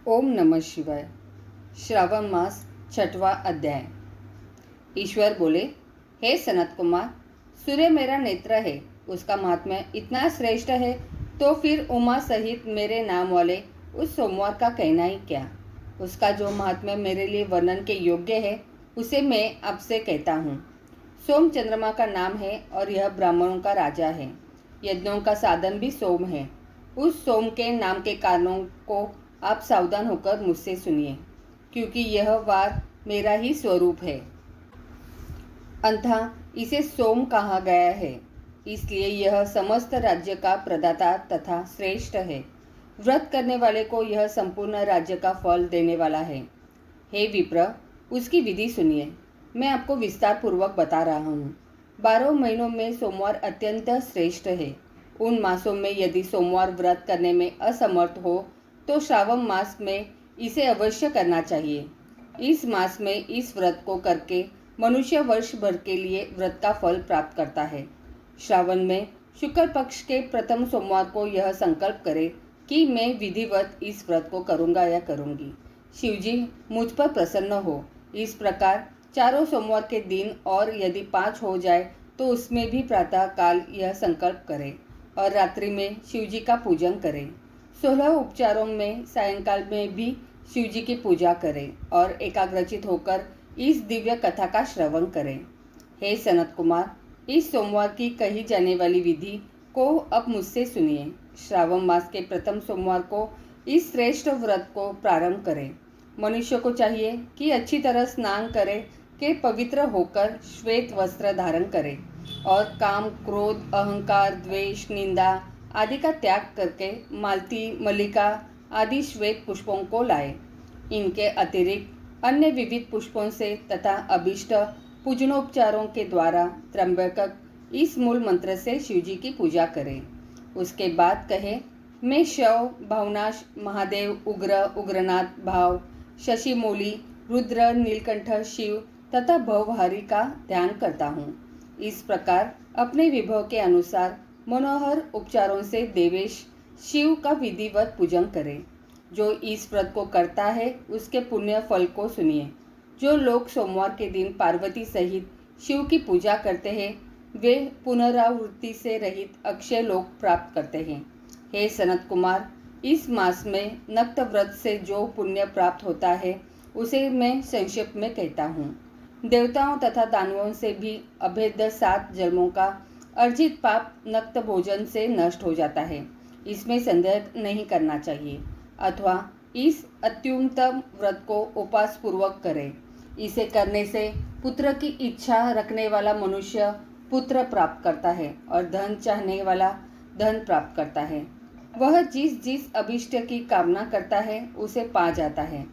ओम नमः शिवाय। श्रावण मास 6वां अध्याय। ईश्वर बोले, हे सनत कुमार, सूर्य मेरा नेत्र है, उसका महात्म्य इतना श्रेष्ठ है, तो फिर उमा सहित मेरे नाम वाले उस सोमवार का कहना ही क्या। उसका जो महात्म्य मेरे लिए वर्णन के योग्य है, उसे मैं आपसे कहता हूँ। सोम चंद्रमा का नाम है और यह ब्राह्मणों का राजा है। यज्ञों का साधन भी सोम है। उस सोम के नाम के कारणों को आप सावधान होकर मुझसे सुनिए, क्योंकि यह वार मेरा ही स्वरूप है। अतः इसे सोम कहा गया है, इसलिए यह समस्त राज्य का प्रदाता तथा श्रेष्ठ है। व्रत करने वाले को यह संपूर्ण राज्य का फल देने वाला है। हे विप्र, उसकी विधि सुनिए। मैं आपको विस्तार पूर्वक बता रहा हूँ। 12 महीनों में सोमवार अत्यंत श्रेष्ठ है। उन मासों में यदि सोमवार व्रत करने में असमर्थ हो तो श्रावण मास में इसे अवश्य करना चाहिए। इस मास में इस व्रत को करके मनुष्य वर्ष भर के लिए व्रत का फल प्राप्त करता है। श्रावण में शुक्ल पक्ष के प्रथम सोमवार को यह संकल्प करे कि मैं विधिवत इस व्रत को करूँगा या करूँगी। शिवजी मुझ पर प्रसन्न हो। इस प्रकार चारों सोमवार के दिन, और यदि 5 हो जाए तो उसमें भी प्रातः काल यह संकल्प करें और रात्रि में शिवजी का पूजन करें। 16 उपचारों में सायंकाल में भी शिवजी की पूजा करें और एकाग्रचित होकर इस दिव्य कथा का श्रवण करें। हे सनत कुमार, इस सोमवार की कही जाने वाली विधि को अब मुझसे सुनिए। श्रावण मास के प्रथम सोमवार को इस श्रेष्ठ व्रत को प्रारंभ करें। मनुष्य को चाहिए कि अच्छी तरह स्नान करे के पवित्र होकर श्वेत वस्त्र धारण करे और काम, क्रोध, अहंकार, द्वेष, निंदा आदि का त्याग करके मालती, मल्लिका आदि श्वेत पुष्पों को लाए। इनके अतिरिक्त अन्य विविध पुष्पों से तथा अभिष्ट पूजनोपचारों के द्वारा त्र्यंबक इस मूल मंत्र से शिवजी की पूजा करें। उसके बाद कहे, मैं शव, भावनाश, महादेव, उग्र, उग्रनाथ, भाव, शशिमौली, रुद्र, नीलकंठ, शिव तथा भवहारी का ध्यान करता हूँ। इस प्रकार अपने विभव के अनुसार मनोहर उपचारों से देवेश शिव का विधिवत पूजन करें। जो इस व्रत को करता है उसके पुण्य फल को सुनिए। जो लोग सोमवार के दिन पार्वती सहित शिव की पूजा करते हैं, वे पुनरावृत्ति से रहित अक्षय लोक प्राप्त करते हैं। हे सनत कुमार, इस मास में नक्त व्रत से जो पुण्य प्राप्त होता है उसे मैं संक्षेप में कहता हूँ। देवताओं तथा दानवों से भी अभेद्य 7 जन्मों का अर्जित पाप नक्त भोजन से नष्ट हो जाता है, इसमें संदेह नहीं करना चाहिए। अथवा इस अत्युत्तम व्रत को उपास पूर्वक करें। इसे करने से पुत्र की इच्छा रखने वाला मनुष्य पुत्र प्राप्त करता है और धन चाहने वाला धन प्राप्त करता है। वह जिस जिस अभिष्ट की कामना करता है उसे पा जाता है।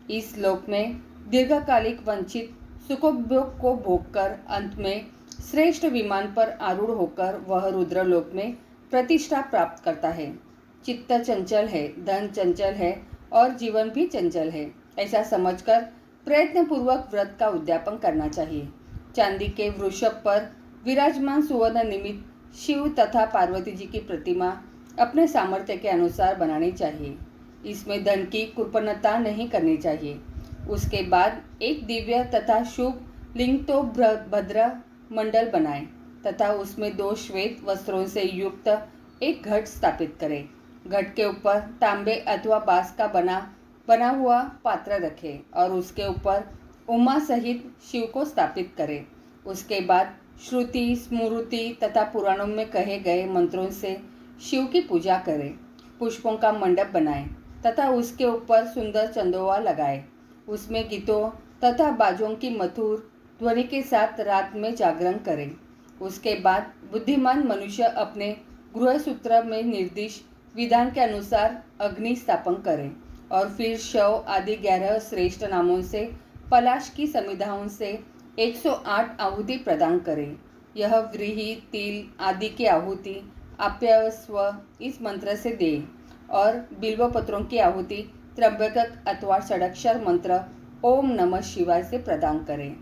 इस लोक में दीर्घकालिक वंचित सुखोपभोग को भोगकर अंत में श्रेष्ठ विमान पर आरूढ़ होकर वह रुद्रलोक में प्रतिष्ठा प्राप्त करता है। चित्त चंचल है, धन चंचल है और जीवन भी चंचल है, ऐसा समझकर प्रयत्न पूर्वक व्रत का उद्यापन करना चाहिए। चांदी के वृषभ पर विराजमान सुवर्ण निमित्त शिव तथा पार्वती जी की प्रतिमा अपने सामर्थ्य के अनुसार बनानी चाहिए। इसमें धन की कृपणता नहीं करनी चाहिए। उसके बाद एक दिव्य तथा शुभ लिंग तो भद्र मंडल बनाएं तथा उसमें 2 श्वेत वस्त्रों से युक्त एक घट स्थापित करें। घट के ऊपर तांबे अथवा बांस का बना हुआ पात्र रखें और उसके ऊपर उमा सहित शिव को स्थापित करें। उसके बाद श्रुति, स्मृति तथा पुराणों में कहे गए मंत्रों से शिव की पूजा करें। पुष्पों का मंडप बनाएं तथा उसके ऊपर सुंदर चंदोवा लगाएं। उसमें गीतों तथा बाजों की मधुर ध्वनि के साथ रात में जागरण करें। उसके बाद बुद्धिमान मनुष्य अपने गृह सूत्र में निर्दिष्ट विधान के अनुसार अग्नि स्थापन करें और फिर शव आदि 11 श्रेष्ठ नामों से पलाश की समिधाओं से 108 आहुति प्रदान करें। यह व्रीहि, तिल आदि की आहुति आप्यास्व इस मंत्र से दें और बिल्व पत्रों की आहुति त्र्यंबक अथवा षडाक्षर मंत्र ओम नमः शिवाय से प्रदान करें।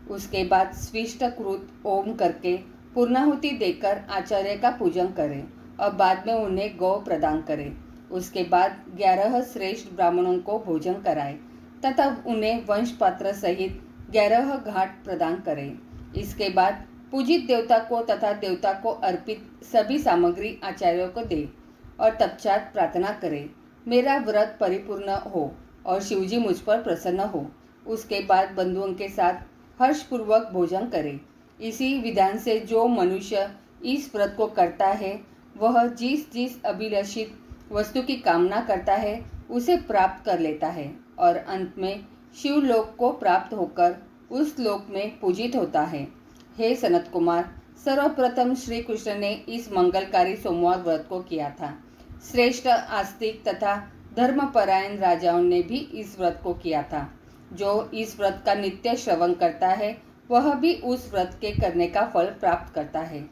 उसके बाद स्विष्ट कृत ओम करके पूर्णाहुति देकर आचार्य का पूजन करें और बाद में उन्हें गौ प्रदान करें। उसके बाद 11 श्रेष्ठ ब्राह्मणों को भोजन कराए तथा उन्हें वंश पात्र सहित 11 घाट प्रदान करे। इसके बाद पूजित देवता को तथा देवता को अर्पित सभी सामग्री आचार्यों को दे और तत्पश्चात प्रार्थना करे, मेरा व्रत परिपूर्ण हो और शिवजी मुझ पर प्रसन्न हो। उसके बाद बंधुओं के साथ हर्षपूर्वक भोजन करे। इसी विधान से जो मनुष्य इस व्रत को करता है वह जिस जिस अभिलषित वस्तु की कामना करता है उसे प्राप्त कर लेता है और अंत में शिवलोक को प्राप्त होकर उस लोक में पूजित होता है। हे सनत कुमार, सर्वप्रथम श्री कृष्ण ने इस मंगलकारी सोमवार व्रत को किया था। श्रेष्ठ आस्तिक तथा धर्मपरायण राजाओं ने भी इस व्रत को किया था। जो इस व्रत का नित्य श्रवण करता है वह भी उस व्रत के करने का फल प्राप्त करता है।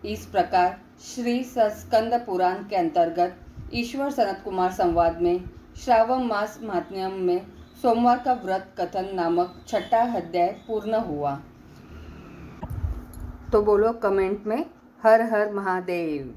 इस प्रकार श्री स्कंद पुराण के अंतर्गत ईश्वर सनत कुमार संवाद में श्रावण मास महात्म्य में सोमवार का व्रत कथन नामक 6ठा अध्याय पूर्ण हुआ। तो बोलो कमेंट में हर हर महादेव।